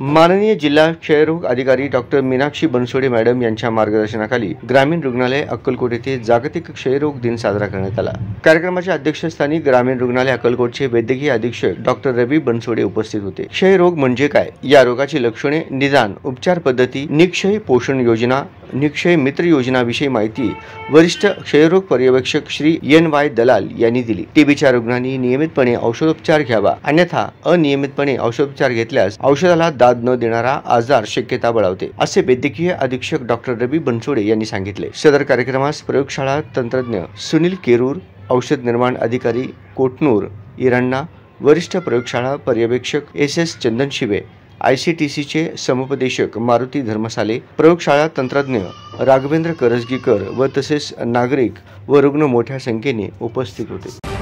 माननीय जिल्हा क्षयरोग अधिकारी डॉक्टर मीनाक्षी बनसोडे मॅडम यांच्या मार्गदर्शनाखाली ग्रामीण रुग्णालय अक्कलकोट येथे जागतिक क्षयरोग दिन साजरा करण्यात आला। कार्यक्रमाच्या अध्यक्षस्थानी ग्रामीण रुग्णालय अक्कलकोटचे वैद्यकीय अधीक्षक डॉक्टर रवी बनसोडे उपस्थित होते। क्षयरोग म्हणजे काय, या रोगाची लक्षणे, निदान, उपचार पद्धती, निक्षय पोषण योजना, निक्षय मित्र योजनाविषयी माहिती वरिष्ठ क्षयरोग पर्यवेक्षक श्री NY दलाल यांनी दिली। टीबीच्या रुग्णांनी नियमितपणे औषधोपचार घ्यावा, अन्यथा अनियमितपणे औषधोपचार घेतल्यास औषधाला दाद न देणारा आजार शक्यता बळावते, असे वैद्यकीय अधीक्षक डॉक्टर रवी बनसोडे यांनी सांगितले। सदर कार्यक्रमास प्रयोगशाळा तंत्रज्ञ सुनील केरूर, औषध निर्माण अधिकारी कोटनूर इराण्णा, वरिष्ठ प्रयोगशाळा पर्यवेक्षक SS चंदन शिवे, ICTCचे समुपदेशक मारुती धर्मसाले, प्रयोगशाळा तंत्रज्ञ राघवेंद्र करजगीकर व तसेच नागरिक व रुग्ण मोठ्या संख्येने उपस्थित होते।